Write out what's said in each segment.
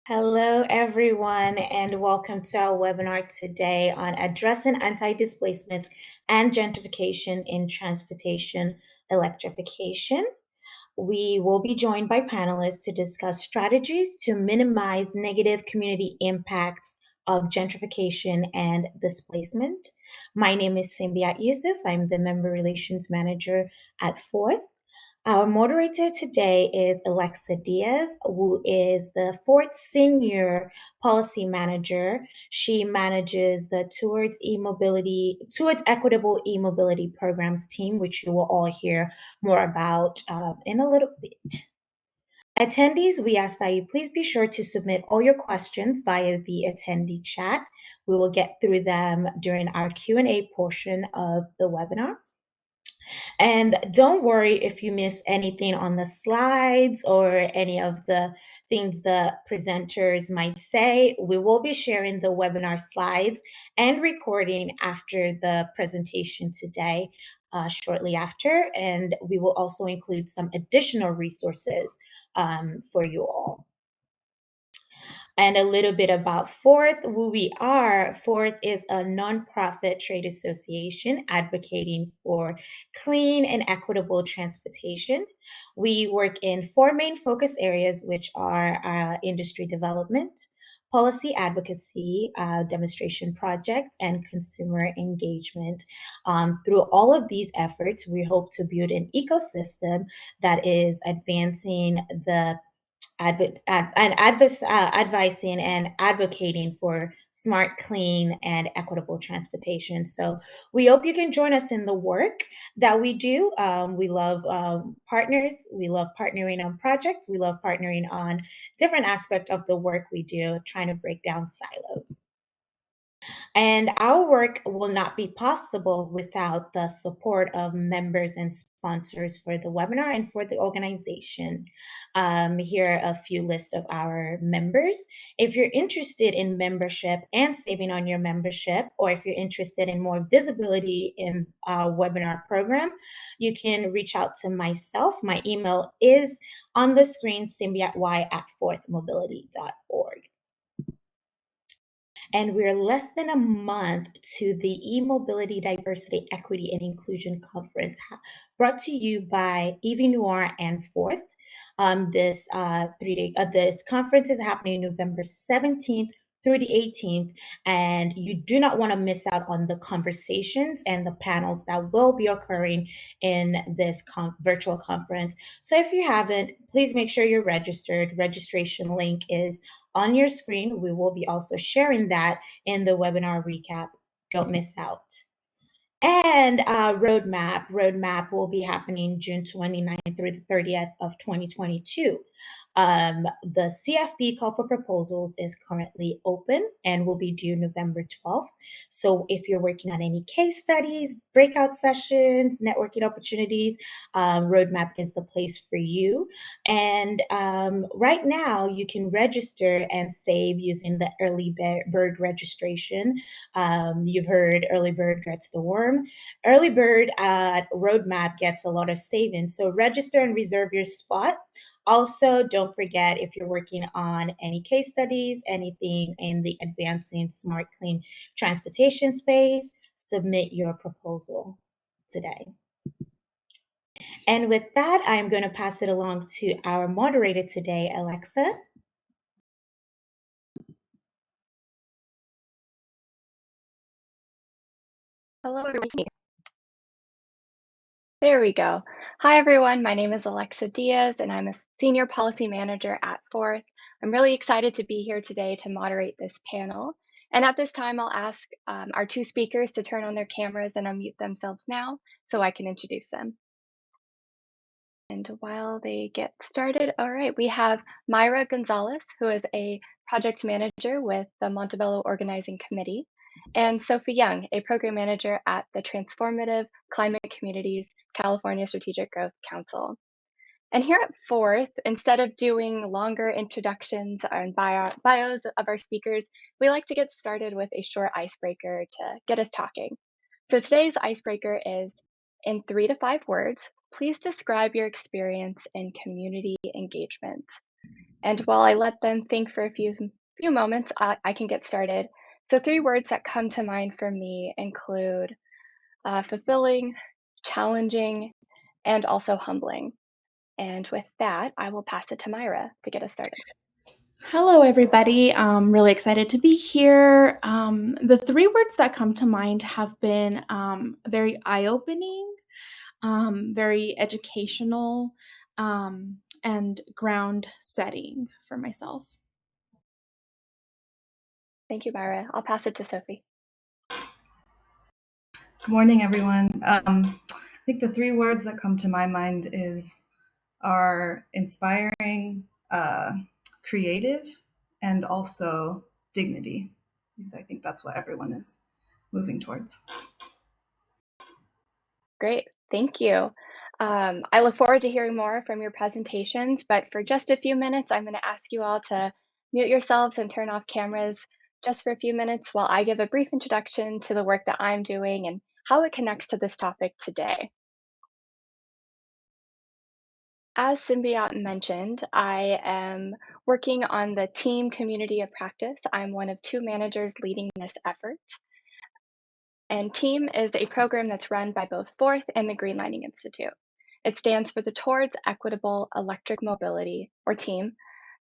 Hello, everyone, and welcome to our webinar today on addressing anti-displacement and gentrification in transportation electrification. We will be joined by panelists to discuss strategies to minimize negative community impacts of gentrification and displacement. My name is Simbiat Yusuf. I'm the Member Relations Manager at Fourth. Our moderator today is Alexa Diaz, who is the fourth senior policy manager. She manages the Towards Equitable E-Mobility Programs team, which you will all hear more about in a little bit. Attendees, we ask that you please be sure to submit all your questions via the attendee chat. We will get through them during our Q&A portion of the webinar. And don't worry if you miss anything on the slides or any of the things the presenters might say. We will be sharing the webinar slides and recording after the presentation today, shortly after. And we will also include some additional resources for you all. And a little bit about Fourth, who we are. Fourth is a nonprofit trade association advocating for clean and equitable transportation. We work in four main focus areas, which are industry development, policy advocacy, demonstration projects, and consumer engagement. Through all of these efforts, we hope to build an ecosystem that is advancing the advising and advocating for smart, clean, and equitable transportation. So we hope you can join us in the work that we do. We love partners. We love partnering on projects. We love partnering on different aspects of the work we do, trying to break down silos. And our work will not be possible without the support of members and sponsors for the webinar and for the organization. Here are a few lists of our members. If you're interested in membership and saving on your membership, or if you're interested in more visibility in our webinar program, you can reach out to myself. My email is on the screen, symbiaty@fourthmobility.org. And we're less than a month to the E-Mobility, Diversity, Equity, and Inclusion Conference, brought to you by Evie Noir and Fourth. This conference is happening November 17th through the 18th, and you do not want to miss out on the conversations and the panels that will be occurring in this virtual conference. So if you haven't, please make sure you're registered. Registration link is on your screen. We will be also sharing that in the webinar recap. Don't miss out. And Roadmap will be happening June 29th through the 30th of 2022. The CFP call for proposals is currently open and will be due November 12th. So if you're working on any case studies, breakout sessions, networking opportunities, Roadmap is the place for you. And right now you can register and save using the early bird registration. You've heard early bird gets the worm. Early bird at Roadmap gets a lot of savings. So register and reserve your spot. Also, don't forget, if you're working on any case studies, anything in the advancing smart, clean transportation space, submit your proposal today. And with that, I'm going to pass it along to our moderator today, Alexa. Hello, everyone. There we go. Hi, everyone. My name is Alexa Diaz, and I'm a Senior Policy Manager at Fourth. I'm really excited to be here today to moderate this panel. And at this time, I'll ask our two speakers to turn on their cameras and unmute themselves now so I can introduce them. And while they get started, all right, we have Mayra Gonzáles, who is a project manager with the Montbello Organizing Committee, and Sophie Young, a program manager at the Transformative Climate Communities California Strategic Growth Council. And here at Fourth, instead of doing longer introductions and bios of our speakers, we like to get started with a short icebreaker to get us talking. So today's icebreaker is, in 3 to 5 words, please describe your experience in community engagement. And while I let them think for a few moments, I can get started. So 3 words that come to mind for me include fulfilling, challenging, and also humbling. And with that, I will pass it to Mayra to get us started. Hello, everybody. I'm really excited to be here. The 3 words that come to mind have been very eye-opening, very educational, and ground setting for myself. Thank you, Mayra. I'll pass it to Sophie. Good morning, everyone. I think the 3 words that come to my mind are inspiring, creative, and also dignity, because I think that's what everyone is moving towards. Great, thank you. I look forward to hearing more from your presentations, but for just a few minutes, I'm going to ask you all to mute yourselves and turn off cameras just for a few minutes while I give a brief introduction to the work that I'm doing and how it connects to this topic today. As Symbiote mentioned, I am working on the team community of practice. I'm one of 2 managers leading this effort. And TEAM is a program that's run by both Forth and the Green Lining Institute. It stands for the Towards Equitable Electric Mobility, or TEAM,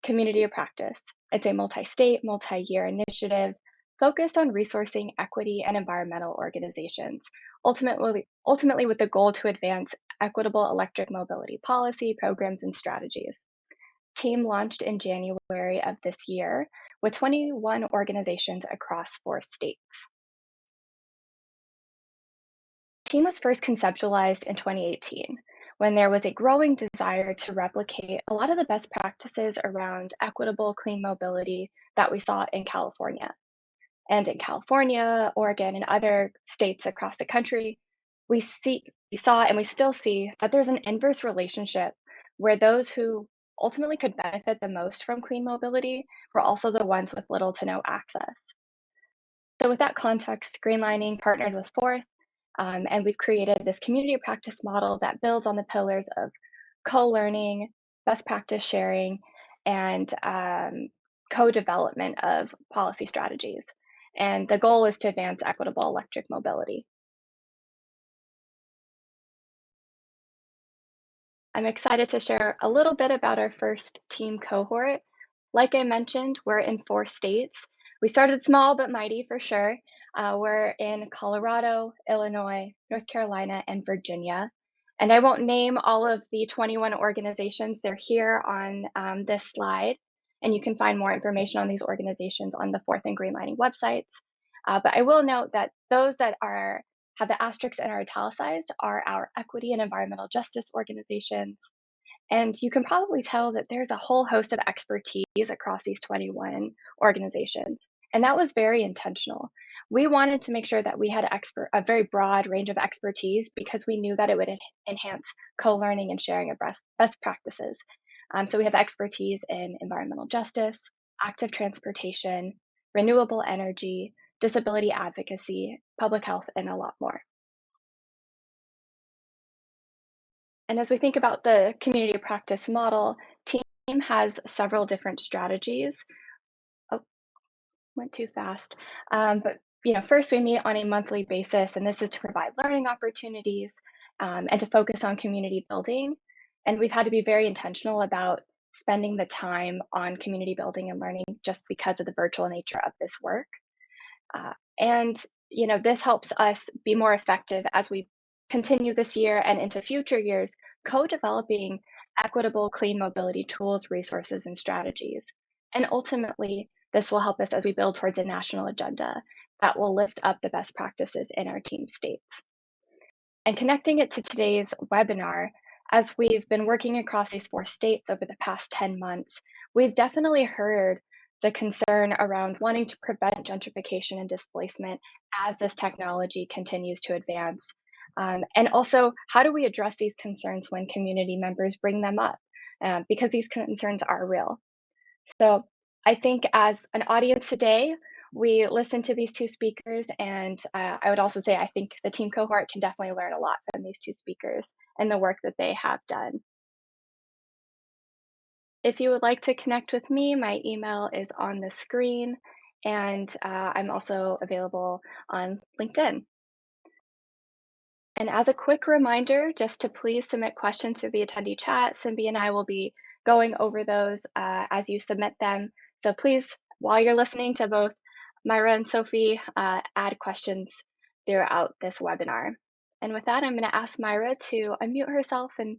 Community of Practice. It's a multi-state, multi-year initiative focused on resourcing equity and environmental organizations, ultimately with the goal to advance equitable electric mobility policy, programs, and strategies. TEAM launched in January of this year with 21 organizations across 4 states. TEAM was first conceptualized in 2018 when there was a growing desire to replicate a lot of the best practices around equitable clean mobility that we saw in California. And in California, Oregon, and other states across the country, we saw and we still see that there's an inverse relationship where those who ultimately could benefit the most from clean mobility were also the ones with little to no access. So with that context, Greenlining partnered with Forth, and we've created this community of practice model that builds on the pillars of co-learning, best practice sharing, and co-development of policy strategies. And the goal is to advance equitable electric mobility. I'm excited to share a little bit about our first team cohort. Like I mentioned, we're in 4 states. We started small but mighty for sure. We're in Colorado, Illinois, North Carolina, and Virginia. And I won't name all of the 21 organizations. They're here on this slide. And you can find more information on these organizations on the Forth and Green Lining websites. But I will note that those that have the asterisks and are italicized are our equity and environmental justice organizations. And you can probably tell that there's a whole host of expertise across these 21 organizations. And that was very intentional. We wanted to make sure that we had a very broad range of expertise because we knew that it would enhance co-learning and sharing of best practices. So we have expertise in environmental justice, active transportation, renewable energy, disability advocacy, public health, and a lot more. And as we think about the community of practice model, TEAM has several different strategies. Oh, went too fast. But first we meet on a monthly basis, and this is to provide learning opportunities and to focus on community building. And we've had to be very intentional about spending the time on community building and learning just because of the virtual nature of this work. And this helps us be more effective as we continue this year and into future years, co-developing equitable clean mobility tools, resources, and strategies. And ultimately, this will help us as we build towards a national agenda that will lift up the best practices in our team states. And connecting it to today's webinar, as we've been working across these 4 states over the past 10 months, we've definitely heard the concern around wanting to prevent gentrification and displacement as this technology continues to advance. And also, how do we address these concerns when community members bring them up? Because these concerns are real. So I think as an audience today, we listened to these 2 speakers, and I would also say I think the team cohort can definitely learn a lot from these 2 speakers and the work that they have done. If you would like to connect with me, my email is on the screen, and I'm also available on LinkedIn. And as a quick reminder, just to please submit questions through the attendee chat, Simbi and I will be going over those as you submit them. So please, while you're listening to both Mayra and Sophie, add questions throughout this webinar. And with that, I'm going to ask Mayra to unmute herself and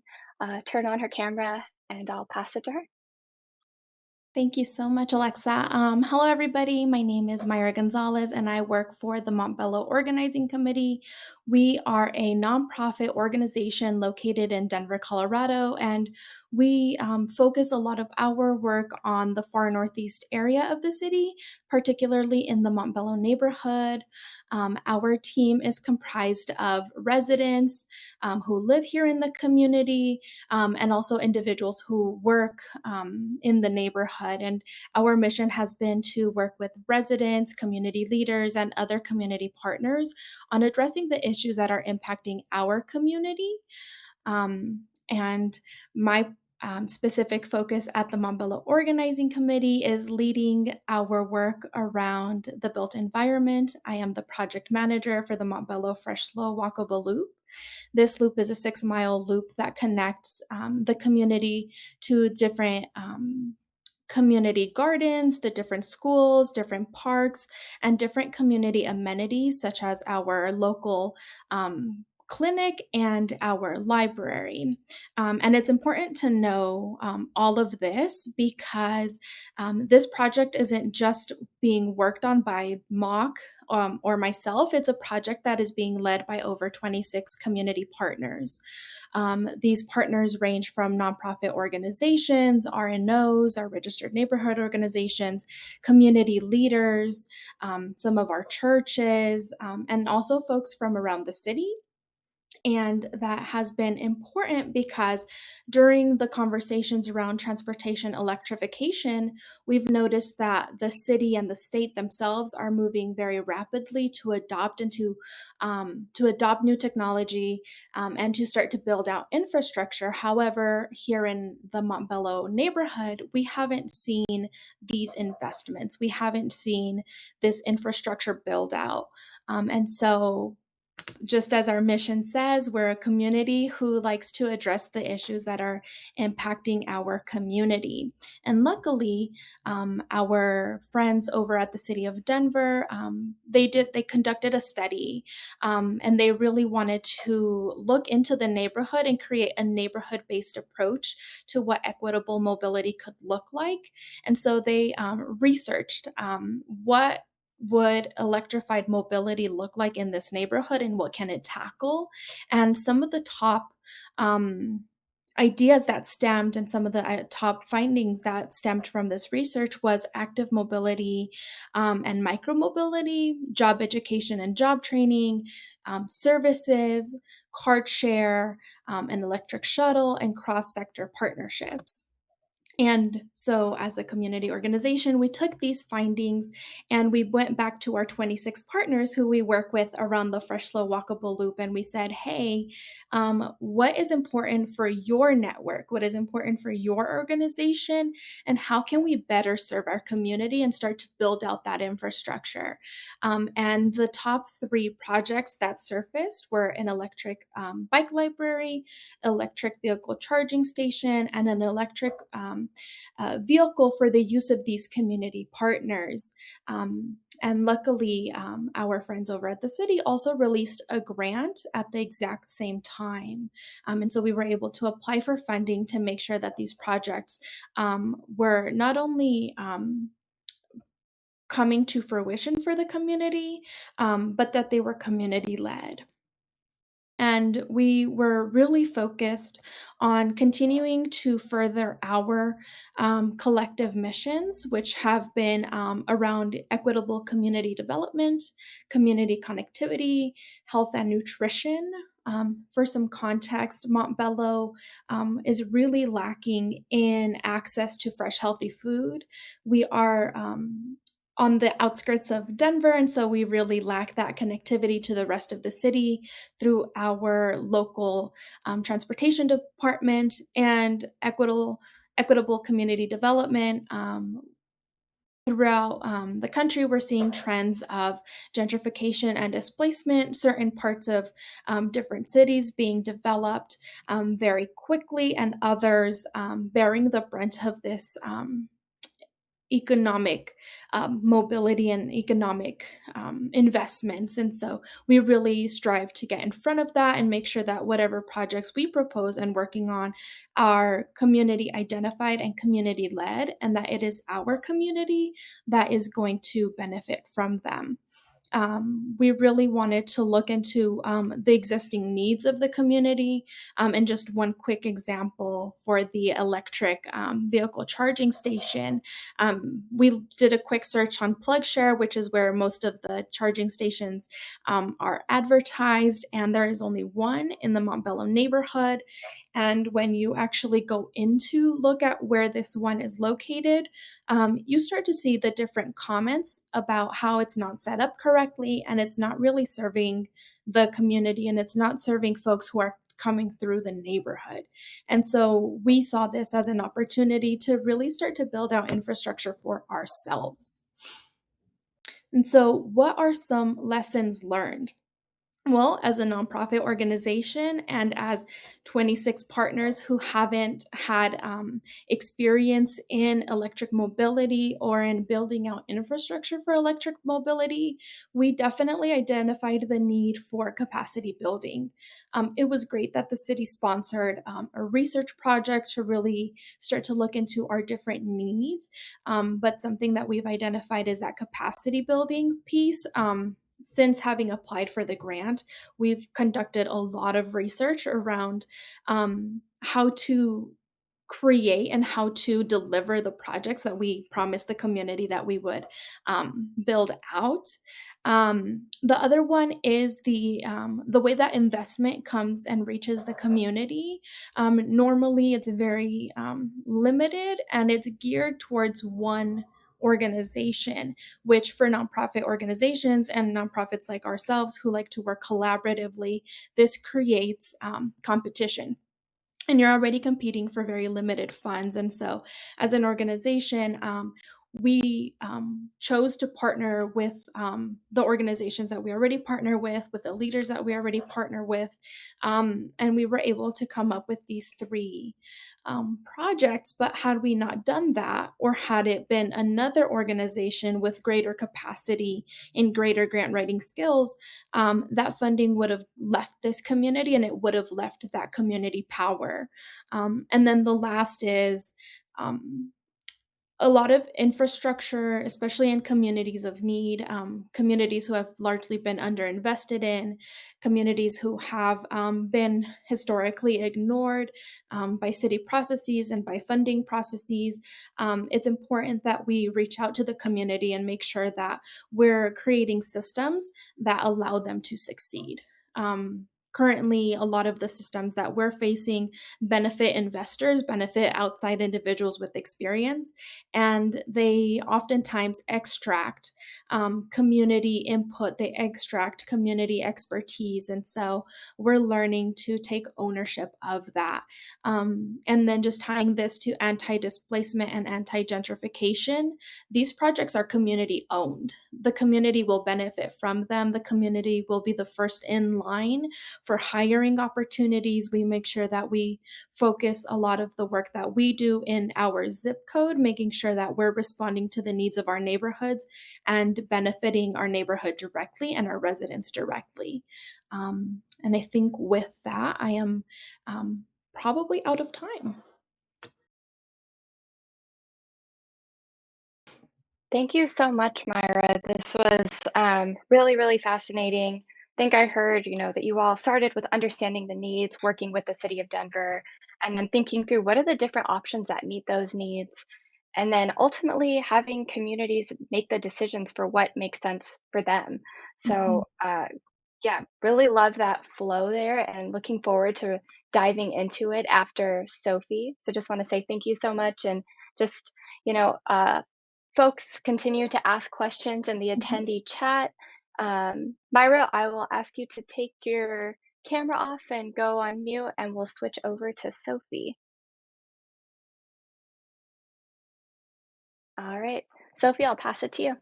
turn on her camera, and I'll pass it to her. Thank you so much, Alexa. Hello, everybody. My name is Mayra Gonzáles, and I work for the Montbello Organizing Committee. We are a nonprofit organization located in Denver, Colorado, and we focus a lot of our work on the far northeast area of the city, particularly in the Montbello neighborhood. Our team is comprised of residents who live here in the community, and also individuals who work in the neighborhood. And our mission has been to work with residents, community leaders, and other community partners on addressing the issues that are impacting our community. And my specific focus at the Montbello Organizing Committee is leading our work around the built environment. I am the project manager for the Montbello Fresh Flow Walkable Loop. This loop is a 6-mile loop that connects the community to different community gardens, the different schools, different parks, and different community amenities, such as our local clinic and our library. And it's important to know all of this because this project isn't just being worked on by MOC or myself. It's a project that is being led by over 26 community partners. These partners range from nonprofit organizations, RNOs, our registered neighborhood organizations, community leaders, some of our churches, and also folks from around the city. And that has been important because during the conversations around transportation electrification, we've noticed that the city and the state themselves are moving very rapidly to adopt and to adopt new technology and to start to build out infrastructure. However, here in the Montbello neighborhood, we haven't seen these investments. We haven't seen this infrastructure build out. And so just as our mission says, we're a community who likes to address the issues that are impacting our community. And luckily, our friends over at the City of Denver, they conducted a study, and they really wanted to look into the neighborhood and create a neighborhood-based approach to what equitable mobility could look like. And so they researched what would electrified mobility look like in this neighborhood and what can it tackle? And some of the top ideas that stemmed and some of the top findings that stemmed from this research was active mobility and micromobility, job education and job training, services, cart share, an electric shuttle, and cross-sector partnerships. And so as a community organization, we took these findings and we went back to our 26 partners who we work with around the Fresh Flow Walkable Loop. And we said, hey, what is important for your network? What is important for your organization? And how can we better serve our community and start to build out that infrastructure? And the top 3 projects that surfaced were an electric bike library, electric vehicle charging station, and an electric vehicle for the use of these community partners. And luckily, our friends over at the city also released a grant at the exact same time. And so we were able to apply for funding to make sure that these projects were not only coming to fruition for the community, but that they were community-led. And we were really focused on continuing to further our collective missions, which have been around equitable community development, community connectivity, health and nutrition. For some context, Montbello is really lacking in access to fresh, healthy food. We are on the outskirts of Denver, and so we really lack that connectivity to the rest of the city through our local transportation department, and equitable equitable community development. Throughout the country, we're seeing trends of gentrification and displacement, certain parts of different cities being developed very quickly, and others bearing the brunt of this economic mobility and economic investments. And so we really strive to get in front of that and make sure that whatever projects we propose and working on are community identified and community led, and that it is our community that is going to benefit from them. We really wanted to look into the existing needs of the community. And just one quick example for the electric vehicle charging station, we did a quick search on PlugShare, which is where most of the charging stations are advertised, and there is only one in the Montbello neighborhood. And when you actually go into look at where this one is located, you start to see the different comments about how it's not set up correctly and it's not really serving the community and it's not serving folks who are coming through the neighborhood. And so we saw this as an opportunity to really start to build out infrastructure for ourselves. And so, what are some lessons learned? Well, as a nonprofit organization and as 26 partners who haven't had experience in electric mobility or in building out infrastructure for electric mobility, we definitely identified the need for capacity building. It was great that the city sponsored a research project to really start to look into our different needs. But something that we've identified is that capacity building piece. Since having applied for the grant, we've conducted a lot of research around how to create and how to deliver the projects that we promised the community that we would build out. The other one is the way that investment comes and reaches the community. Normally, it's very limited and it's geared towards one organization, which for nonprofit organizations and nonprofits like ourselves who like to work collaboratively, this creates competition. And you're already competing for very limited funds. And so, as an organization, we chose to partner with the organizations that we already partner with the leaders that we already partner with. And we were able to come up with these three projects. But had we not done that, or had it been another organization with greater capacity and greater grant writing skills, that funding would have left this community and it would have left that community power. And then the last is a lot of infrastructure, especially in communities of need, communities who have largely been underinvested in, communities who have been historically ignored by city processes and by funding processes. It's important that we reach out to the community and make sure that we're creating systems that allow them to succeed. Currently, a lot of the systems that we're facing benefit investors, benefit outside individuals with experience, and they oftentimes extract community input, they extract community expertise. And so we're learning to take ownership of that. And then just tying this to anti-displacement and anti-gentrification, these projects are community owned. The community will benefit from them. The community will be the first in line for hiring opportunities. We make sure that we focus a lot of the work that we do in our zip code, making sure that we're responding to the needs of our neighborhoods and benefiting our neighborhood directly and our residents directly. And I think with that, I am probably out of time. Thank you so much, Mayra. This was really, really fascinating. I think I heard, that you all started with understanding the needs, working with the city of Denver, and then thinking through what are the different options that meet those needs, and then ultimately having communities make the decisions for what makes sense for them. Mhm. So, yeah, really love that flow there and looking forward to diving into it after Sophie. So just want to say thank you so much and just, you know, uh, folks continue to ask questions in the Mhm. attendee chat. Myra, I will ask you to take your camera off and go on mute, and we'll switch over to Sophie. All right. Sophie, I'll pass it to you.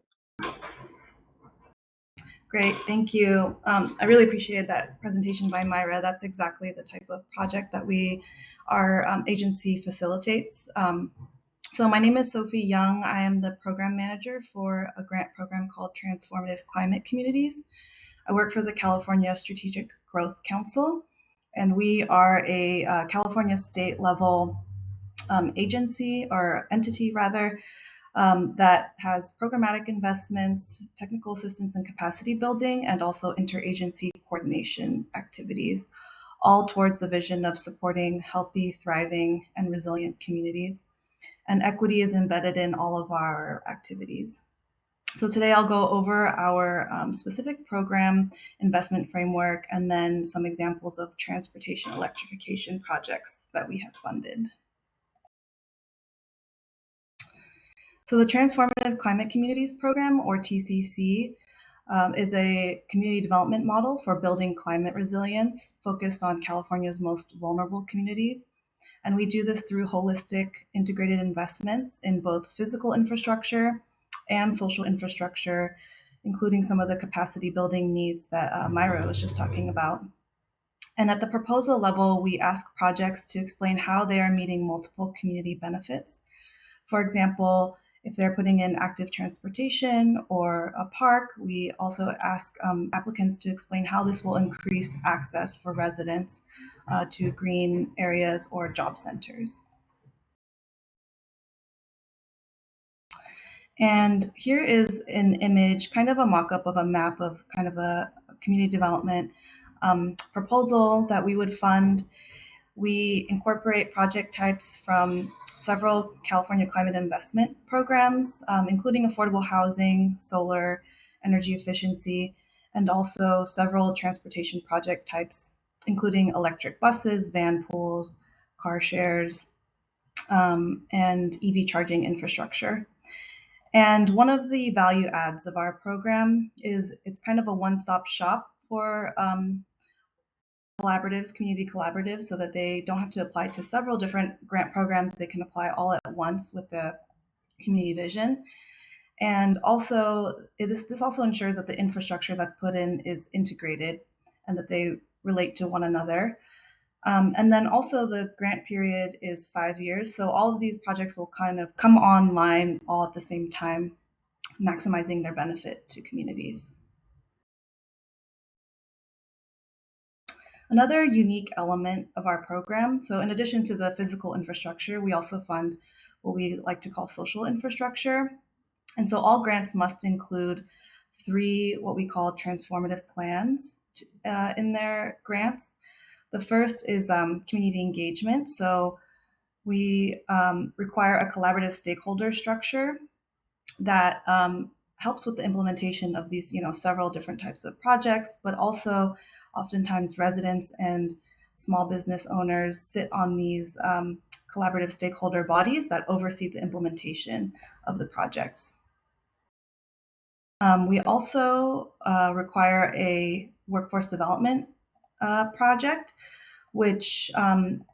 Great, thank you. I really appreciated that presentation by Mayra. That's exactly the type of project that our agency facilitates. So my name is Sophie Young. I am the program manager for a grant program called Transformative Climate Communities. I work for the California Strategic Growth Council, and we are a California state level agency or entity rather that has programmatic investments, technical assistance and capacity building, and also interagency coordination activities, all towards the vision of supporting healthy, thriving, and resilient communities. And equity is embedded in all of our activities. So today I'll go over our specific program investment framework and then some examples of transportation electrification projects that we have funded. So the Transformative Climate Communities program, or TCC, is a community development model for building climate resilience focused on California's most vulnerable communities. And we do this through holistic integrated investments in both physical infrastructure and social infrastructure, including some of the capacity building needs that Mayra was just talking about. And at the proposal level, we ask projects to explain how they are meeting multiple community benefits. For example, if they're putting in active transportation or a park, we also ask applicants to explain how this will increase access for residents to green areas or job centers. And here is an image, kind of a mock-up of a map of kind of a community development proposal that we would fund. We incorporate project types from several California climate investment programs, including affordable housing, solar, energy efficiency, and also several transportation project types, including electric buses, van pools, car shares, and EV charging infrastructure. And one of the value adds of our program is it's kind of a one-stop shop for collaboratives, community collaboratives, so that they don't have to apply to several different grant programs. They can apply all at once with the community vision. And also, this also ensures that the infrastructure that's put in is integrated and that they relate to one another. And then also the grant period is 5 years. So all of these projects will kind of come online all at the same time, maximizing their benefit to communities. Another unique element of our program, so in addition to the physical infrastructure, we also fund what we like to call social infrastructure. And so all grants must include 3 what we call transformative plans in their grants. The first is community engagement. So we require a collaborative stakeholder structure that helps with the implementation of these, several different types of projects, but also oftentimes residents and small business owners sit on these collaborative stakeholder bodies that oversee the implementation of the projects. We also require a workforce development project, which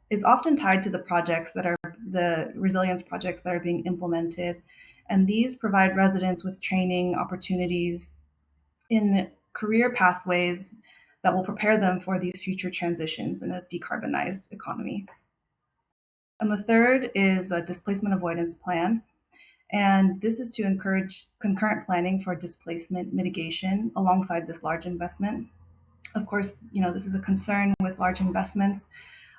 is often tied to the projects that are the resilience projects that are being implemented. And these provide residents with training opportunities in career pathways that will prepare them for these future transitions in a decarbonized economy. And the third is a displacement avoidance plan. And this is to encourage concurrent planning for displacement mitigation alongside this large investment. Of course, this is a concern with large investments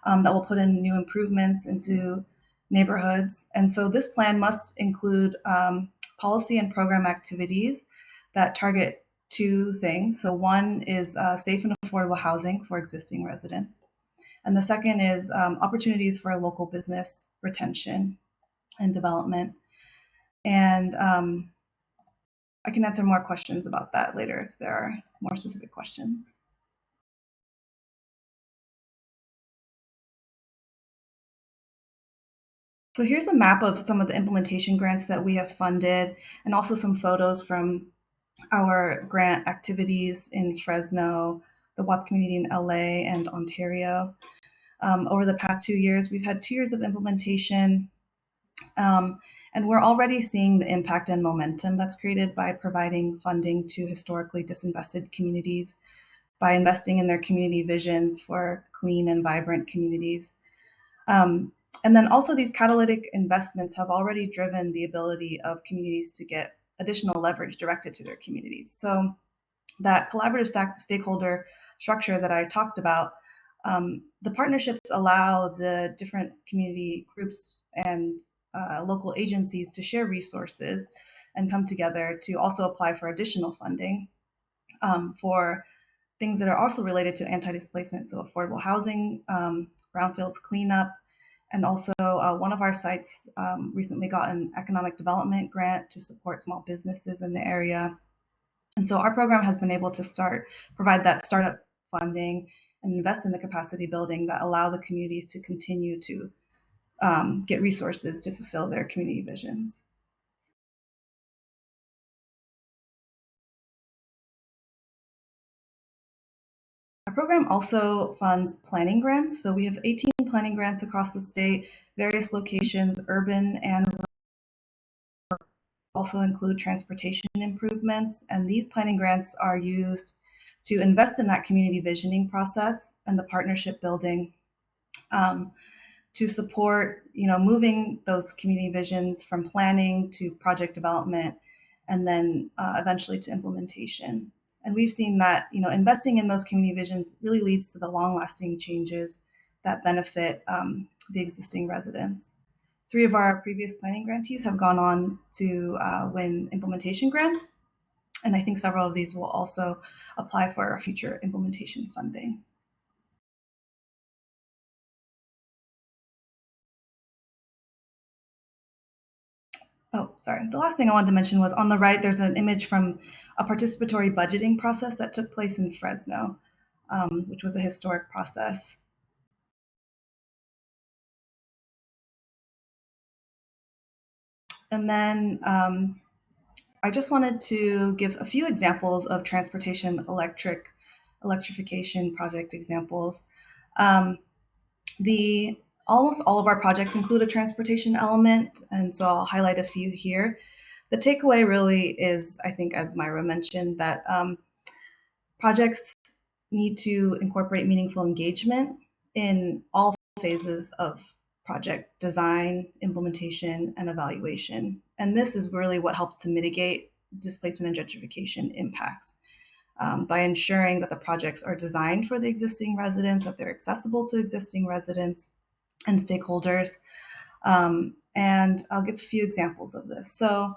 that will put in new improvements into neighborhoods. And so this plan must include policy and program activities that target 2 things. So one is safe and affordable housing for existing residents. And the second is opportunities for local business retention and development. And I can answer more questions about that later if there are more specific questions. So here's a map of some of the implementation grants that we have funded, and also some photos from our grant activities in Fresno, the Watts community in LA, and Ontario. Over the past 2 years, we've had 2 years of implementation, And we're already seeing the impact and momentum that's created by providing funding to historically disinvested communities, by investing in their community visions for clean and vibrant communities. And then also these catalytic investments have already driven the ability of communities to get additional leverage directed to their communities. So that collaborative stakeholder structure that I talked about, the partnerships allow the different community groups and local agencies to share resources and come together to also apply for additional funding for things that are also related to anti-displacement, so affordable housing, brownfields cleanup, and also one of our sites recently got an economic development grant to support small businesses in the area. And so our program has been able to provide that startup funding and invest in the capacity building that allow the communities to continue to get resources to fulfill their community visions. Our program also funds planning grants. So we have 18 planning grants across the state, various locations, urban and also include transportation improvements. And these planning grants are used to invest in that community visioning process and the partnership building to support, moving those community visions from planning to project development and then eventually to implementation. And we've seen that, investing in those community visions really leads to the long-lasting changes that benefit the existing residents. 3 of our previous planning grantees have gone on to win implementation grants, and I think several of these will also apply for our future implementation funding. Oh, sorry. The last thing I wanted to mention was on the right, there's an image from a participatory budgeting process that took place in Fresno, which was a historic process. And then I just wanted to give a few examples of transportation electrification project examples. Almost all of our projects include a transportation element, and so I'll highlight a few here. The takeaway really is, I think, as Mayra mentioned, that projects need to incorporate meaningful engagement in all phases of project design, implementation, and evaluation. And this is really what helps to mitigate displacement and gentrification impacts by ensuring that the projects are designed for the existing residents, that they're accessible to existing residents and stakeholders. And I'll give a few examples of this. So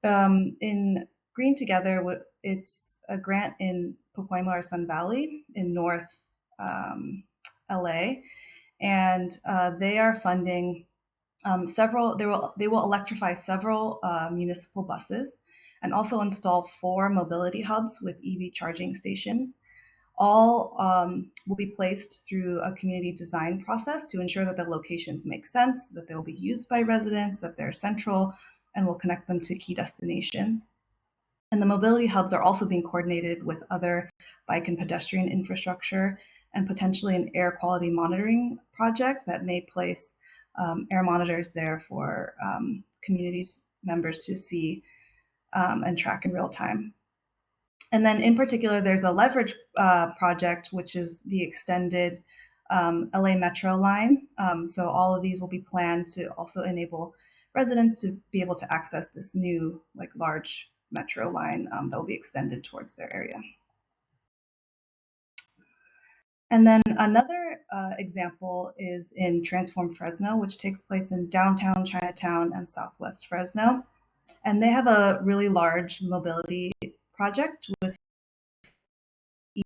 in Green Together, it's a grant in Pacoima or Sun Valley in North LA, and they are funding several. They will electrify several municipal buses, and also install 4 mobility hubs with EV charging stations. All will be placed through a community design process to ensure that the locations make sense, that they will be used by residents, that they're central, and will connect them to key destinations. And the mobility hubs are also being coordinated with other bike and pedestrian infrastructure and potentially an air quality monitoring project that may place air monitors there for communities members to see and track in real time. And then in particular, there's a leverage project, which is the extended LA Metro line. So all of these will be planned to also enable residents to be able to access this new large metro line that will be extended towards their area. And then another example is in Transform Fresno, which takes place in downtown Chinatown and Southwest Fresno. And they have a really large mobility project with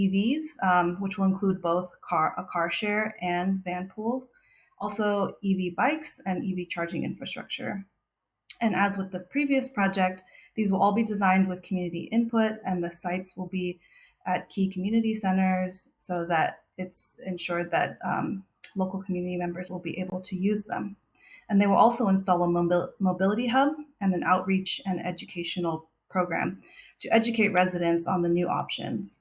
EVs, which will include both a car share and van pool, also EV bikes and EV charging infrastructure. And as with the previous project, these will all be designed with community input, and the sites will be at key community centers so that it's ensured that local community members will be able to use them. And they will also install a mobility hub and an outreach and educational program to educate residents on the new options.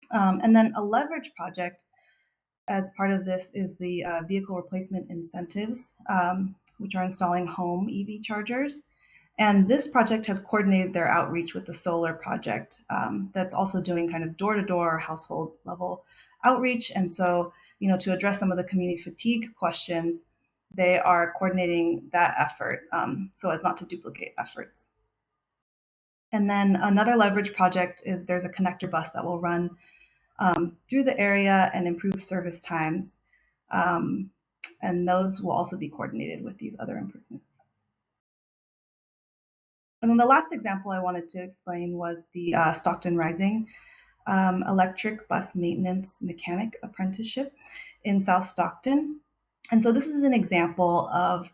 And then a leverage project as part of this is the vehicle replacement incentives which are installing home EV chargers. And this project has coordinated their outreach with the solar project that's also doing kind of door-to-door household level outreach. And so, to address some of the community fatigue questions, they are coordinating that effort so as not to duplicate efforts. And then another leverage project is there's a connector bus that will run through the area and improve service times. And those will also be coordinated with these other improvements. And then the last example I wanted to explain was the Stockton Rising electric bus maintenance mechanic apprenticeship in South Stockton. And so this is an example of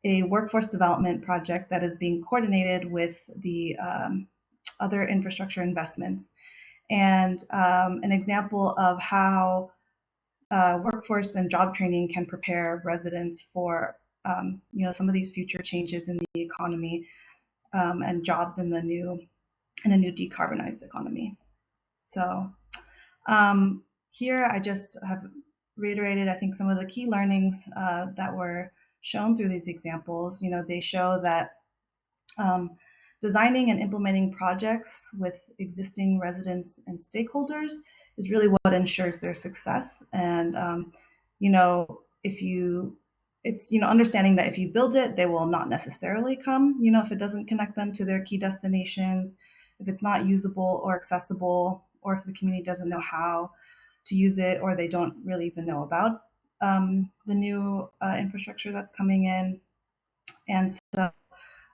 a workforce development project that is being coordinated with the other infrastructure investments, and an example of how workforce and job training can prepare residents for some of these future changes in the economy and jobs in a new decarbonized economy. So here I just have reiterated, I think, some of the key learnings that were shown through these examples. They show that designing and implementing projects with existing residents and stakeholders is really what ensures their success. And it's understanding that if you build it, they will not necessarily come. If it doesn't connect them to their key destinations, if it's not usable or accessible, or if the community doesn't know how to use it, or they don't really even know about the new infrastructure that's coming in. And so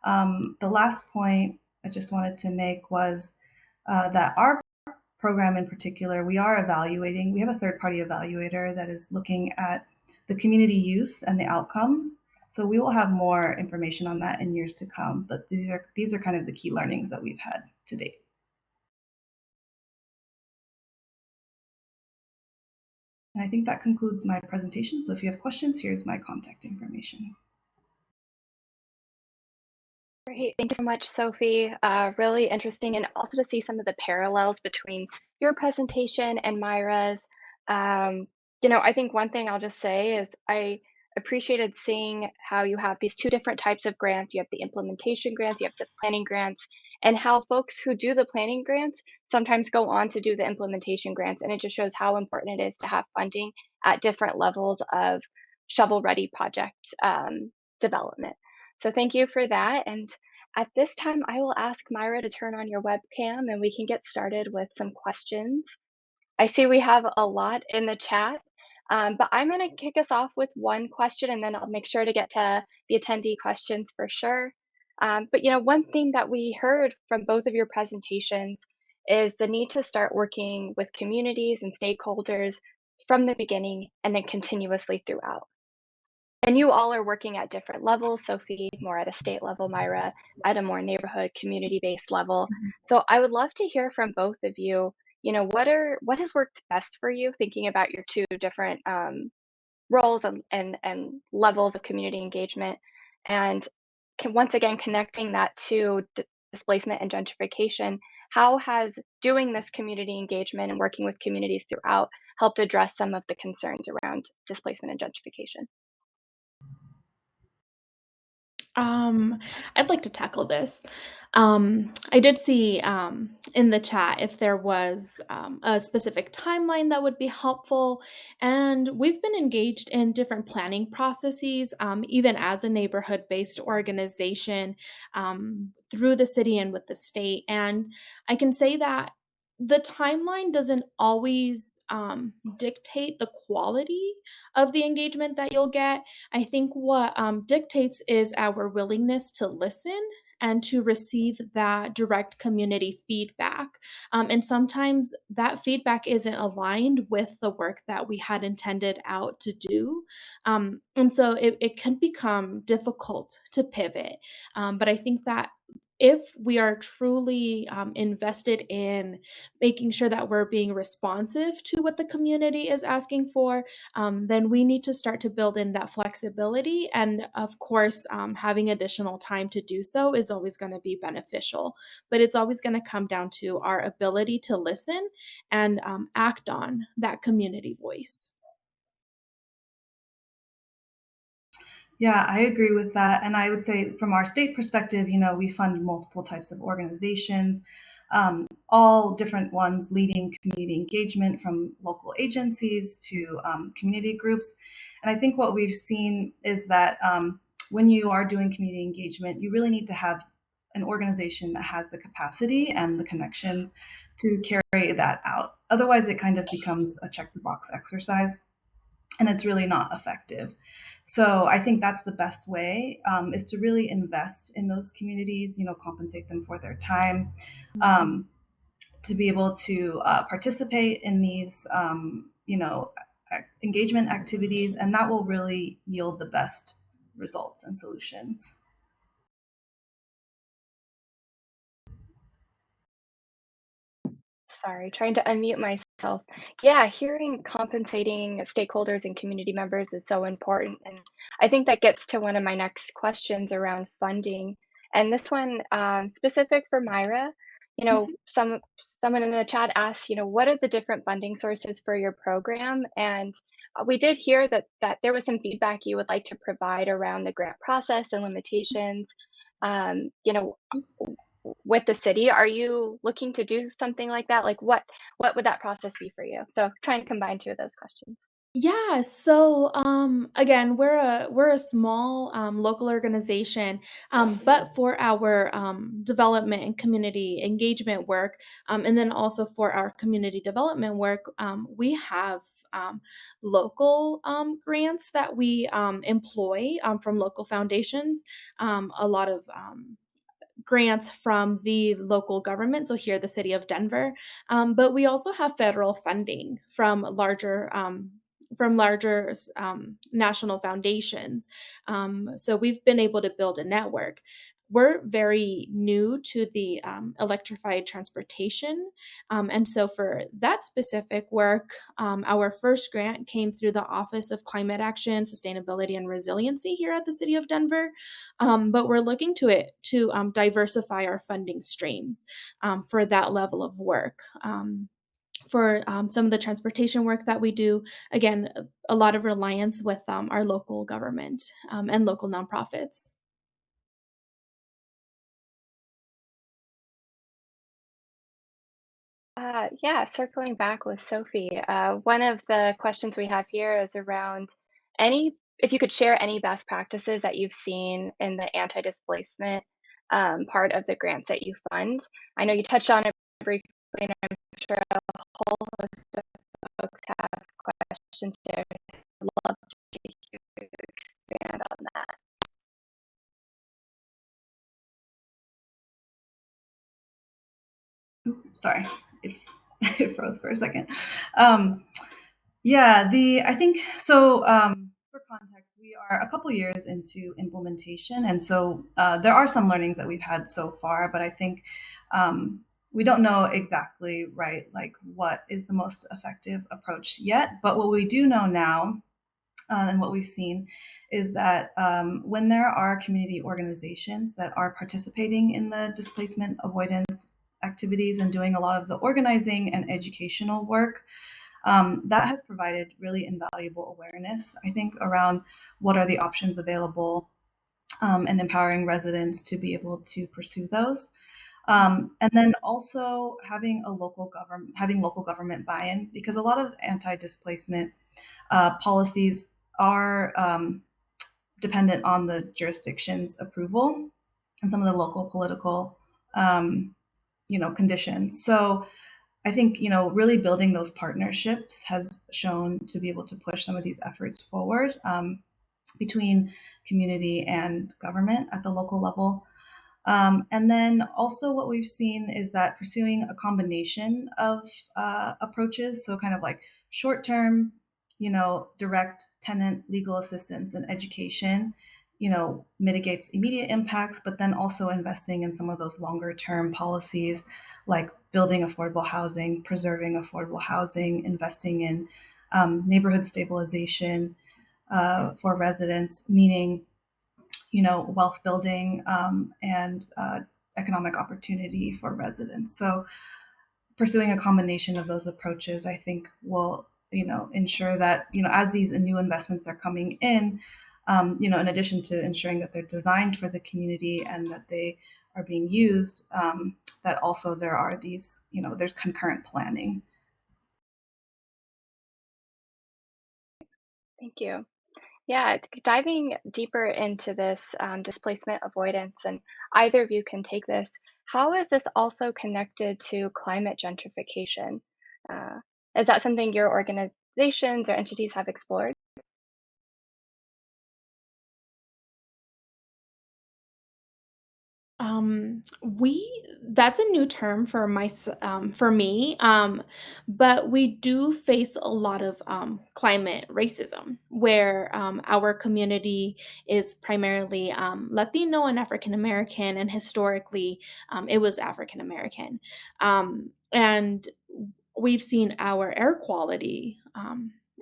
the last point I just wanted to make was that our program in particular, we are evaluating. We have a third-party evaluator that is looking at the community use and the outcomes. So we will have more information on that in years to come. But these are kind of the key learnings that we've had to date. And I think that concludes my presentation. So if you have questions, here's my contact information. Great, thank you so much, Sophie. Really interesting, and also to see some of the parallels between your presentation and Mayra's. I think one thing I'll just say is I appreciated seeing how you have these two different types of grants. You have the implementation grants, you have the planning grants, and how folks who do the planning grants sometimes go on to do the implementation grants. And it just shows how important it is to have funding at different levels of shovel-ready project development. So thank you for that. And at this time, I will ask Mayra to turn on your webcam and we can get started with some questions. I see we have a lot in the chat, but I'm going to kick us off with one question and then I'll make sure to get to the attendee questions for sure. But one thing that we heard from both of your presentations is the need to start working with communities and stakeholders from the beginning and then continuously throughout. And you all are working at different levels, Sophie more at a state level, Mayra at a more neighborhood community-based level. So I would love to hear from both of you, what has worked best for you, thinking about your two different roles and levels of community engagement, and once again connecting that to displacement and gentrification. How has doing this community engagement and working with communities throughout helped address some of the concerns around displacement and gentrification? I'd like to tackle this. I did see in the chat if there was a specific timeline that would be helpful. And we've been engaged in different planning processes, even as a neighborhood-based organization through the city and with the state. And I can say that the timeline doesn't always dictate the quality of the engagement that you'll get. I think what dictates is our willingness to listen and to receive that direct community feedback. And sometimes that feedback isn't aligned with the work that we had intended out to do. And so it can become difficult to pivot. But I think that if we are truly invested in making sure that we're being responsive to what the community is asking for, then we need to start to build in that flexibility. And of course, having additional time to do so is always going to be beneficial, but it's always going to come down to our ability to listen and act on that community voice. Yeah, I agree with that. And I would say from our state perspective, we fund multiple types of organizations, all different ones leading community engagement from local agencies to community groups. And I think what we've seen is that when you are doing community engagement, you really need to have an organization that has the capacity and the connections to carry that out. Otherwise, it kind of becomes a check the box exercise, and it's really not effective. So I think that's the best way, is to really invest in those communities, compensate them for their time, to be able to participate in these, engagement activities, and that will really yield the best results and solutions. Sorry, trying to unmute myself. Yeah, hearing compensating stakeholders and community members is so important. And I think that gets to one of my next questions around funding. And this one, specific for Mayra, someone in the chat asked, what are the different funding sources for your program? And we did hear that there was some feedback you would like to provide around the grant process and limitations. Um, you know, with the city, are you looking to do something like that? Like what would that process be for you? So trying to combine two of those questions. Yeah, so again, we're a small local organization, but for our development and community engagement work, and then also for our community development work, we have local grants that we employ from local foundations. A lot of grants from the local government, so here the city of Denver, but we also have federal funding from larger national foundations. So we've been able to build a network. We're very new to the electrified transportation. And so for that specific work, our first grant came through the Office of Climate Action, Sustainability, and Resiliency here at the City of Denver. But we're looking to diversify our funding streams for that level of work. For some of the transportation work that we do, again, a lot of reliance with our local government and local nonprofits. Yeah, circling back with Sophie, one of the questions we have here is around if you could share any best practices that you've seen in the anti-displacement part of the grants that you fund. I know you touched on it briefly, and I'm sure a whole host of folks have questions there. I'd love to hear you expand on that. Sorry, it froze for a second. I think so. For context, we are a couple years into implementation, and so there are some learnings that we've had so far. But I think we don't know exactly, right, like what is the most effective approach yet. But what we do know now, and what we've seen, is that when there are community organizations that are participating in the displacement avoidance activities and doing a lot of the organizing and educational work, that has provided really invaluable awareness, I think, around what are the options available, and empowering residents to be able to pursue those. And then also having local government buy-in, because a lot of anti-displacement policies are dependent on the jurisdiction's approval and some of the local political conditions. So I think, really building those partnerships has shown to be able to push some of these efforts forward, between community and government at the local level. And then also what we've seen is that pursuing a combination of approaches, so kind of like short-term, direct tenant legal assistance and education, mitigates immediate impacts, but then also investing in some of those longer-term policies like building affordable housing, preserving affordable housing, investing in neighborhood stabilization for residents, meaning wealth building, and economic opportunity for residents. So pursuing a combination of those approaches, I think, will ensure that as these new investments are coming in, in addition to ensuring that they're designed for the community and that they are being used, that also there are these, there's concurrent planning. Thank you. Yeah, diving deeper into this displacement avoidance, and either of you can take this. How is this also connected to climate gentrification? Uh, is that something your organizations or entities have explored? That's a new term for for me. But we do face a lot of climate racism, where our community is primarily Latino and African American, and historically, it was African American, and we've seen our air quality.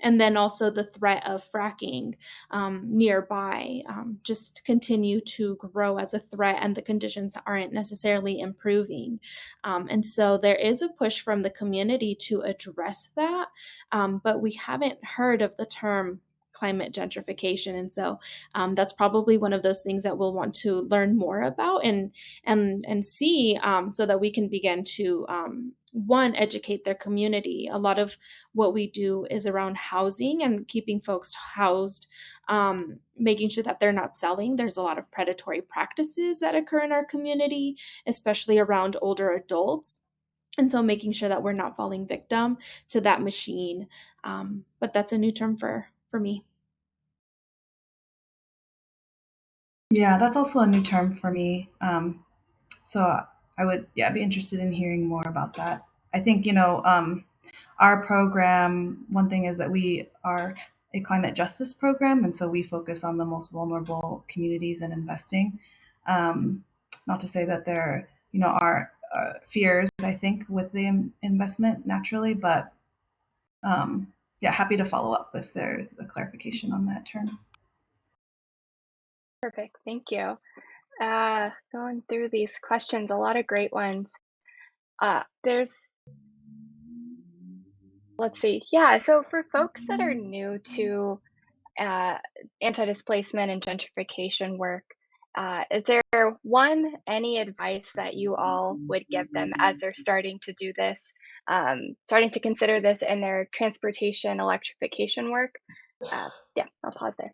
And then also the threat of fracking nearby just continue to grow as a threat, and the conditions aren't necessarily improving. And so there is a push from the community to address that, but we haven't heard of the term climate gentrification. And so that's probably one of those things that we'll want to learn more about and see, so that we can begin to one, educate their community. A lot of what we do is around housing and keeping folks housed, making sure that they're not selling. There's a lot of predatory practices that occur in our community, especially around older adults. And so making sure that we're not falling victim to that machine. But that's a new term for me. Yeah, that's also a new term for me. So I would, yeah, be interested in hearing more about that. I think, our program, one thing is that we are a climate justice program, and so we focus on the most vulnerable communities and investing. Not to say that there, are fears, I think, with the investment naturally, but yeah, happy to follow up if there's a clarification on that term. Perfect, thank you. Going through these questions, a lot of great ones. There's, let's see, yeah, so for folks that are new to uh, anti-displacement and gentrification work, is there any advice that you all would give them as they're starting to do this, starting to consider this in their transportation electrification work? Yeah, I'll pause there.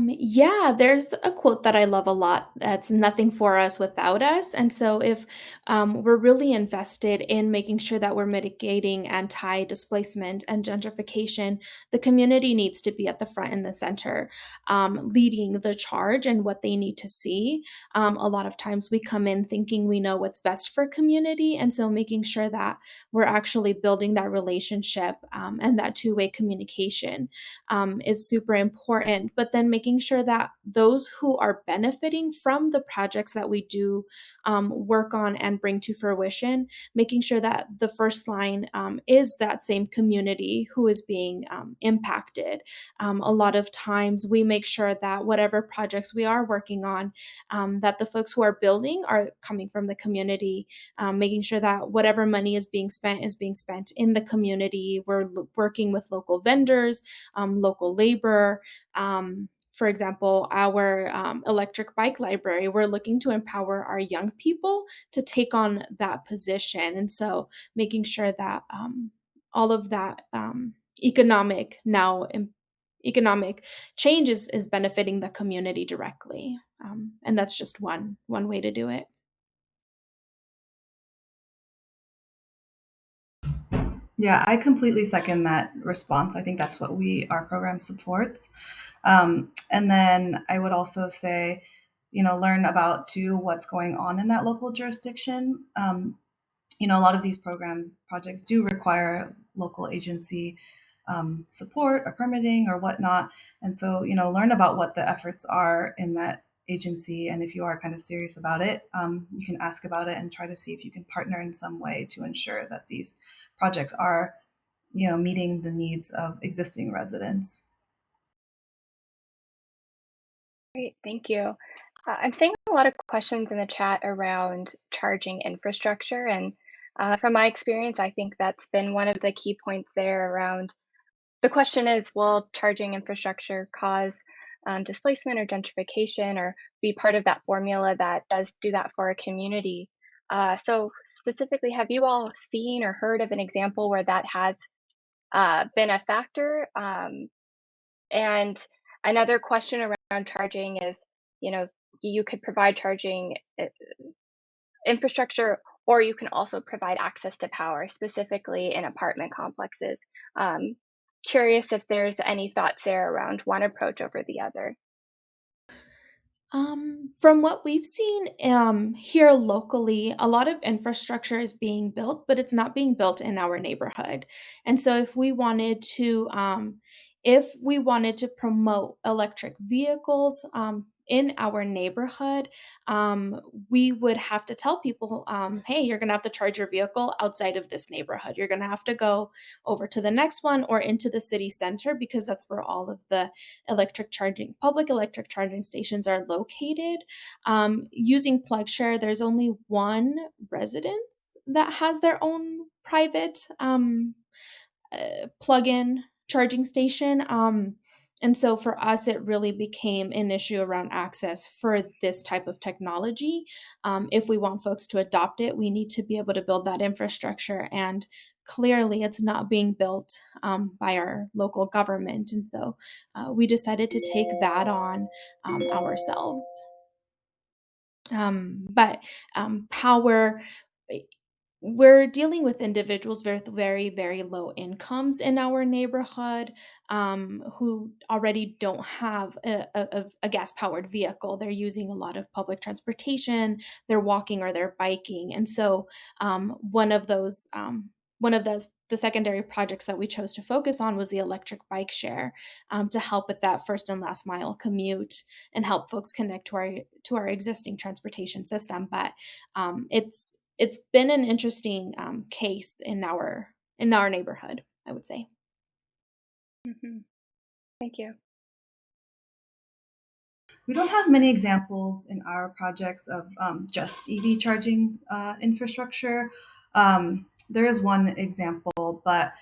Yeah, there's a quote that I love a lot that's nothing for us without us. And so, if we're really invested in making sure that we're mitigating anti displacement and gentrification, the community needs to be at the front and the center, leading the charge and what they need to see. A lot of times we come in thinking we know what's best for community. And so, making sure that we're actually building that relationship and that two-way communication is super important. But then making sure that those who are benefiting from the projects that we do work on and bring to fruition, making sure that the first line is that same community who is being impacted. A lot of times we make sure that whatever projects we are working on, that the folks who are building are coming from the community, making sure that whatever money is being spent in the community. We're working with local vendors, local labor. For example, our electric bike library, we're looking to empower our young people to take on that position. And so making sure that all of that economic change is benefiting the community directly. And that's just one way to do it. Yeah, I completely second that response. I think that's what our program supports. And then I would also say, learn about too what's going on in that local jurisdiction. A lot of these projects do require local agency support or permitting or whatnot. And so, learn about what the efforts are in that agency. And if you are kind of serious about it, you can ask about it and try to see if you can partner in some way to ensure that these projects are, meeting the needs of existing residents. Great, thank you. I'm seeing a lot of questions in the chat around charging infrastructure. And from my experience, I think that's been one of the key points there around the question is, will charging infrastructure cause displacement or gentrification, or be part of that formula that does do that for a community? So specifically, have you all seen or heard of an example where that has been a factor? And another question around charging is, you know, you could provide charging infrastructure, or you can also provide access to power, specifically in apartment complexes. Um, Curious if there's any thoughts there around one approach over the other. From what we've seen here locally, a lot of infrastructure is being built, but it's not being built in our neighborhood. And so, if we wanted to promote electric vehicles in our neighborhood, we would have to tell people, "Hey, you're going to have to charge your vehicle outside of this neighborhood. You're going to have to go over to the next one or into the city center because that's where all of the public electric charging stations are located." Using PlugShare, there's only one residence that has their own private plug-in charging station. And so for us, it really became an issue around access for this type of technology. If we want folks to adopt it, we need to be able to build that infrastructure. And clearly, it's not being built by our local government. And so we decided to take that on ourselves. But power, we're dealing with individuals with very, very low incomes in our neighborhood, who already don't have a gas-powered vehicle. They're using a lot of public transportation, they're walking or they're biking. And so one of the secondary projects that we chose to focus on was the electric bike share, to help with that first and last mile commute and help folks connect to our existing transportation system. But it's been an interesting case in our neighborhood, I would say. Hmm. Thank you. We don't have many examples in our projects of just EV charging infrastructure. There is one example, but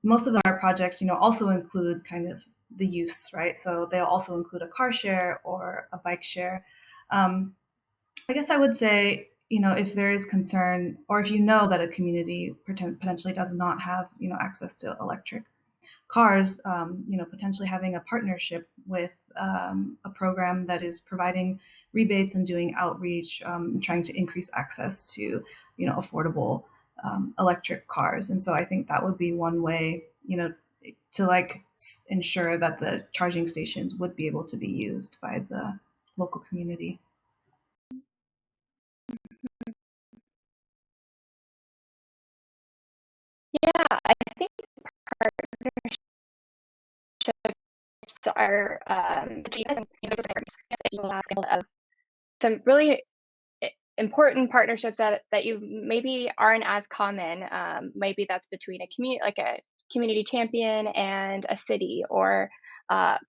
most of our projects, also include kind of the use, right? So they'll also include a car share or a bike share. I guess I would say, if there is concern, or if you know that a community potentially does not have, access to electric cars, potentially having a partnership with a program that is providing rebates and doing outreach, trying to increase access to, affordable electric cars. And so I think that would be one way, to ensure that the charging stations would be able to be used by the local community. Yeah, I think partnerships are of some really important partnerships that you maybe aren't as common. Maybe that's between a community champion and a city, or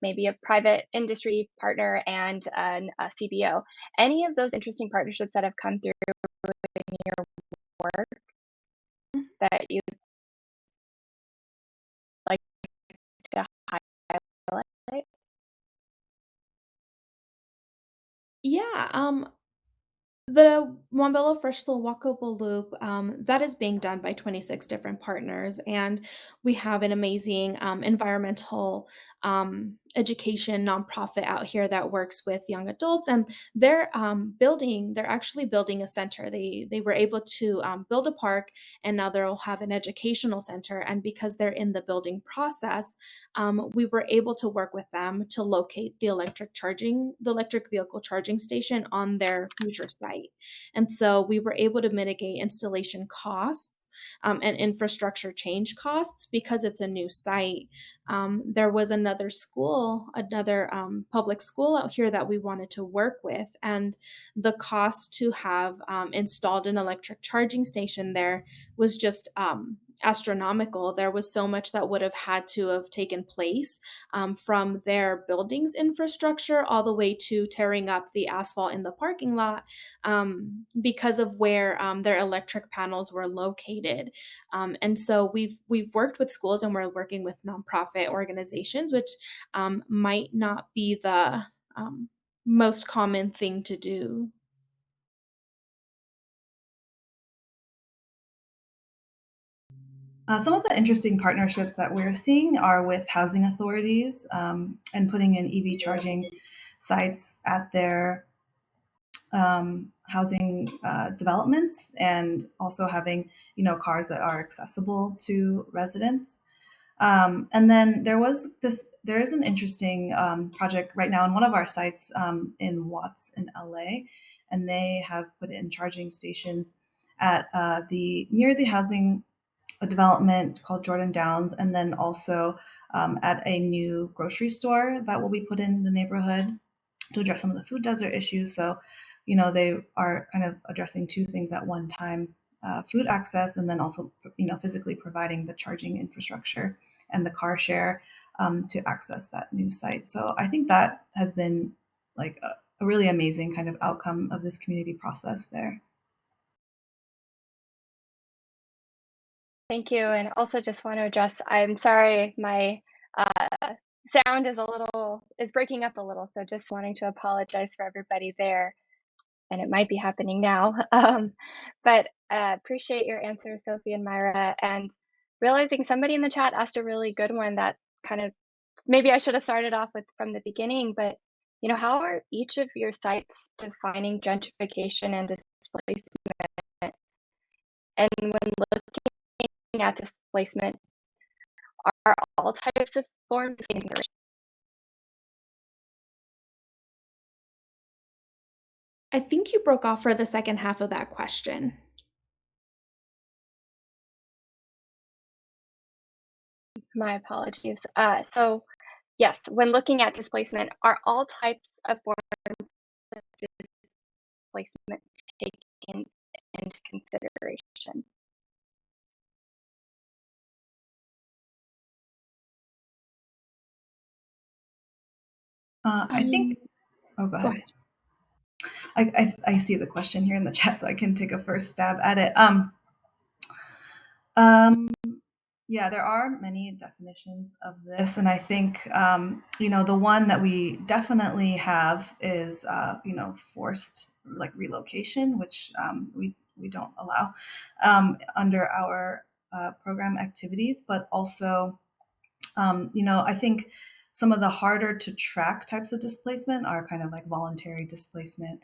maybe a private industry partner and a CBO. Any of those interesting partnerships that have come through in your work that you like to highlight? Yeah, the Montbello Freshfield Walkable Loop, that is being done by 26 different partners, and we have an amazing environmental education nonprofit out here that works with young adults, and they're actually building a center. They were able to build a park, and now they'll have an educational center. And because they're in the building process, we were able to work with them to locate the electric vehicle charging station on their future site. And so we were able to mitigate installation costs and infrastructure change costs because it's a new site. There was another public school out here that we wanted to work with, and the cost to have installed an electric charging station there was just astronomical. There was so much that would have had to have taken place from their buildings infrastructure all the way to tearing up the asphalt in the parking lot because of where their electric panels were located. And so we've worked with schools and we're working with nonprofit organizations, which might not be the most common thing to do. Some of the interesting partnerships that we're seeing are with housing authorities and putting in EV charging sites at their housing developments, and also having cars that are accessible to residents. And then there is an interesting project right now on one of our sites in Watts in LA, and they have put in charging stations at the near the housing development called Jordan Downs, and then also at a new grocery store that will be put in the neighborhood to address some of the food desert issues. So, they are kind of addressing two things at one time: food access, and then also, physically providing the charging infrastructure and the car share to access that new site. So I think that has been like a really amazing kind of outcome of this community process there. Thank you. And also just want to address, I'm sorry, my sound is breaking up a little. So just wanting to apologize for everybody there. And it might be happening now. But appreciate your answers, Sophie and Mayra. And realizing somebody in the chat asked a really good one that kind of maybe I should have started off with from the beginning. But how are each of your sites defining gentrification and displacement? And when looking at displacement, are all types of forms taken into consideration? I think you broke off for the second half of that question. My apologies. So yes, when looking at displacement, are all types of forms of displacement taken into consideration? I think. Oh, go ahead. I see the question here in the chat, so I can take a first stab at it. Yeah, there are many definitions of this, and I think the one that we definitely have is forced like relocation, which we don't allow under our program activities, but also I think some of the harder to track types of displacement are kind of like voluntary displacement.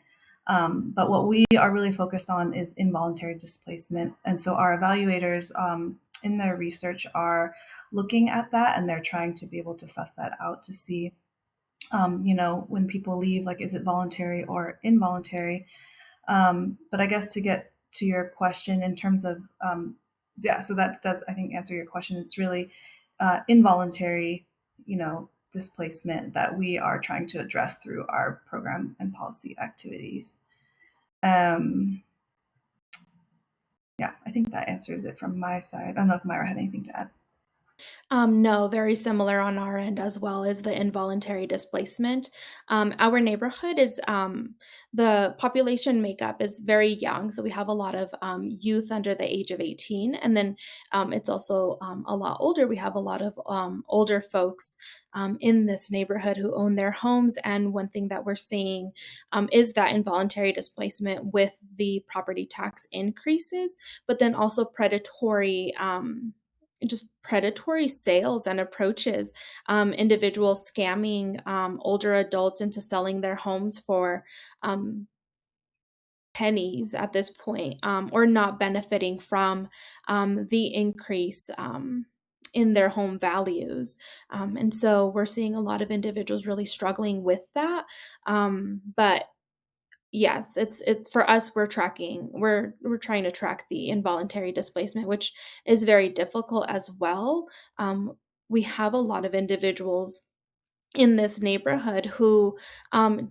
But what we are really focused on is involuntary displacement. And so our evaluators in their research are looking at that, and they're trying to be able to suss that out to see, when people leave, like, is it voluntary or involuntary? But I guess to get to your question in terms of, yeah, so that does, I think, answer your question. It's really involuntary, displacement that we are trying to address through our program and policy activities. Yeah, I think that answers it from my side. I don't know if Mayra had anything to add. No, very similar on our end as well as the involuntary displacement. Our neighborhood is the population makeup is very young, so we have a lot of youth under the age of 18, and then it's also a lot older. We have a lot of older folks in this neighborhood who own their homes, and one thing that we're seeing is that involuntary displacement with the property tax increases, but then also predatory sales and approaches, individuals scamming older adults into selling their homes for pennies at this point, or not benefiting from the increase in their home values. And so we're seeing a lot of individuals really struggling with that. But yes, it's for us, we're trying to track the involuntary displacement, which is very difficult as well. We have a lot of individuals in this neighborhood who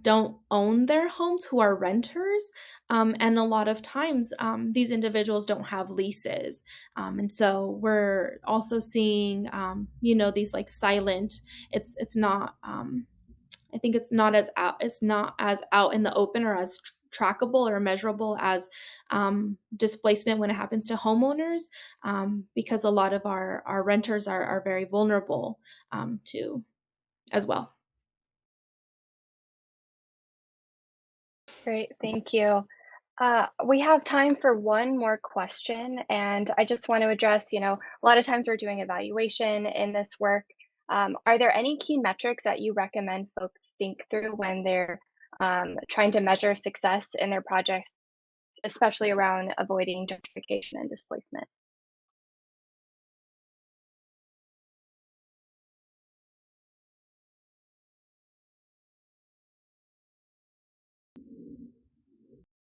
don't own their homes, who are renters. And a lot of times, these individuals don't have leases. And so we're also seeing, these like silent, it's not, I think it's not as out in the open or as trackable or measurable as displacement when it happens to homeowners, because a lot of our renters are very vulnerable to as well. Great, thank you. We have time for one more question, and I just want to address, a lot of times we're doing evaluation in this work. Are there any key metrics that you recommend folks think through when they're trying to measure success in their projects, especially around avoiding gentrification and displacement?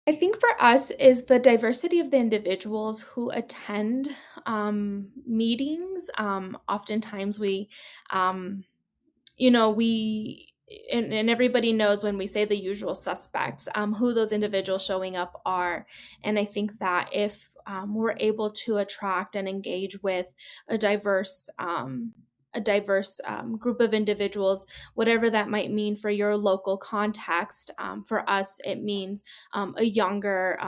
I think for us is the diversity of the individuals who attend meetings. Oftentimes um, we and everybody knows when we say the usual suspects, who those individuals showing up are. And I think that if we're able to attract and engage with a diverse group of individuals, whatever that might mean for your local context. For us, it means a younger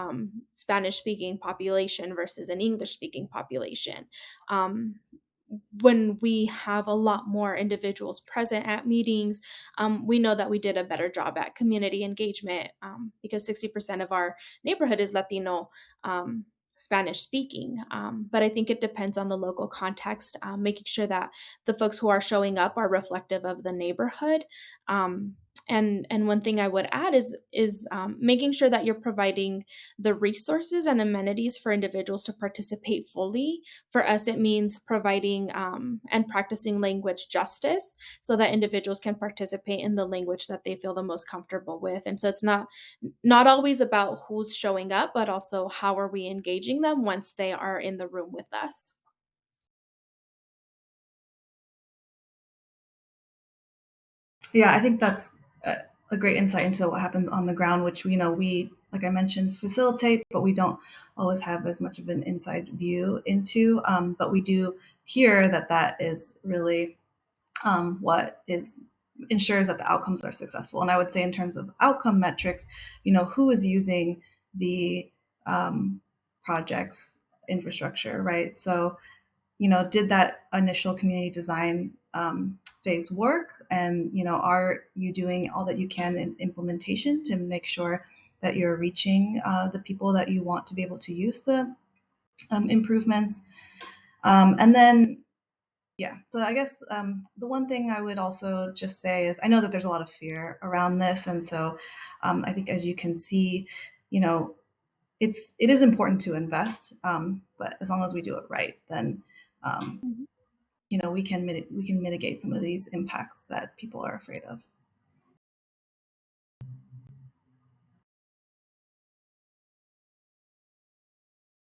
Spanish speaking population versus an English speaking population. Um, when we have a lot more individuals present at meetings, we know that we did a better job at community engagement, because 60% of our neighborhood is Latino Spanish speaking. But I think it depends on the local context, making sure that the folks who are showing up are reflective of the neighborhood. And one thing I would add is making sure that you're providing the resources and amenities for individuals to participate fully. For us, it means providing and practicing language justice so that individuals can participate in the language that they feel the most comfortable with. And so it's not always about who's showing up, but also how are we engaging them once they are in the room with us. Yeah, I think that's a great insight into what happens on the ground, which we, like I mentioned, facilitate, but we don't always have as much of an inside view into. But we do hear that is really what ensures that the outcomes are successful. And I would say in terms of outcome metrics, who is using the project's infrastructure, right? So, did that initial community design phase work? And, are you doing all that you can in implementation to make sure that you're reaching the people that you want to be able to use the improvements? And then, yeah, so I guess the one thing I would also just say is I know that there's a lot of fear around this. And so I think, as you can see, it is important to invest, but as long as we do it right, then Mhm. we can mitigate some of these impacts that people are afraid of.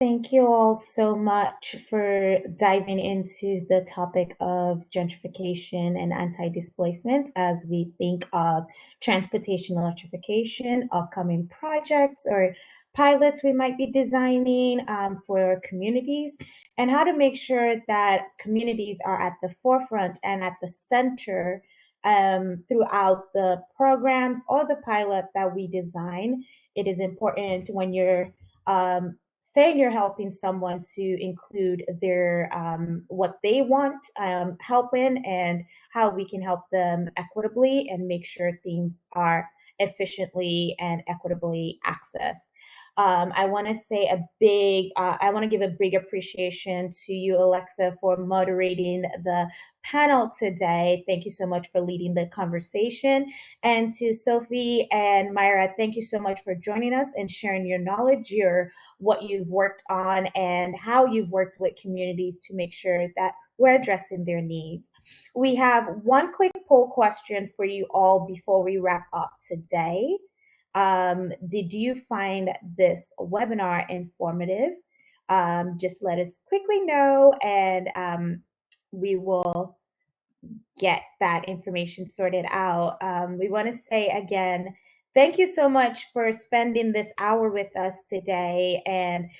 Thank you all so much for diving into the topic of gentrification and anti-displacement as we think of transportation electrification, upcoming projects or pilots we might be designing for communities, and how to make sure that communities are at the forefront and at the center throughout the programs or the pilot that we design. It is important when you're saying you're helping someone to include their what they want help in and how we can help them equitably and make sure things are efficiently and equitably accessed. I want to say I want to give a big appreciation to you, Alexa, for moderating the panel today. Thank you so much for leading the conversation. And to Sophie and Mayra, thank you so much for joining us and sharing your knowledge, what you've worked on, and how you've worked with communities to make sure that we're addressing their needs. We have one quick poll question for you all before we wrap up today. Did you find this webinar informative? Just let us quickly know, and we will get that information sorted out. We want to say again, thank you so much for spending this hour with us today and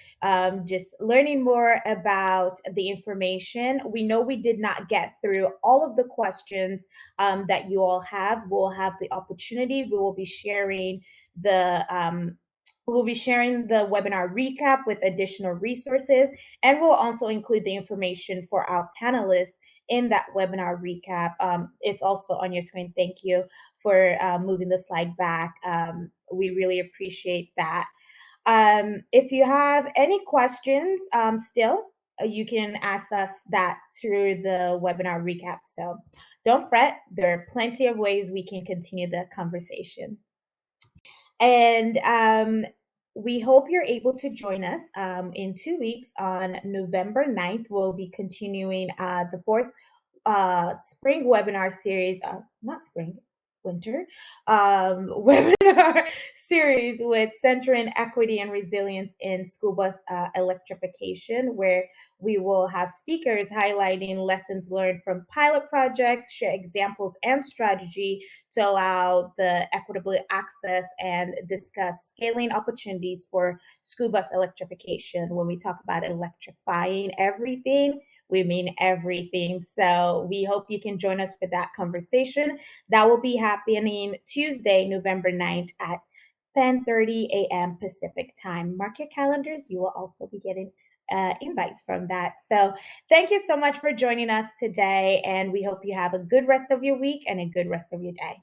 just learning more about the information. We know we did not get through all of the questions that you all have. We'll have the opportunity. We'll be sharing the webinar recap with additional resources, and we'll also include the information for our panelists in that webinar recap. It's also on your screen. Thank you for moving the slide back. We really appreciate that. If you have any questions still, you can ask us that through the webinar recap. So don't fret, there are plenty of ways we can continue the conversation. And we hope you're able to join us in 2 weeks on November 9th. We'll be continuing the fourth spring webinar series, winter webinar series with Centering Equity and Resilience in School Bus Electrification, where we will have speakers highlighting lessons learned from pilot projects, share examples and strategy to allow the equitable access, and discuss scaling opportunities for school bus electrification. When we talk about electrifying everything, we mean everything. So we hope you can join us for that conversation. That will be happening Tuesday, November 9th at 10:30 a.m. Pacific time. Mark your calendars. You will also be getting invites from that. So thank you so much for joining us today, and we hope you have a good rest of your week and a good rest of your day.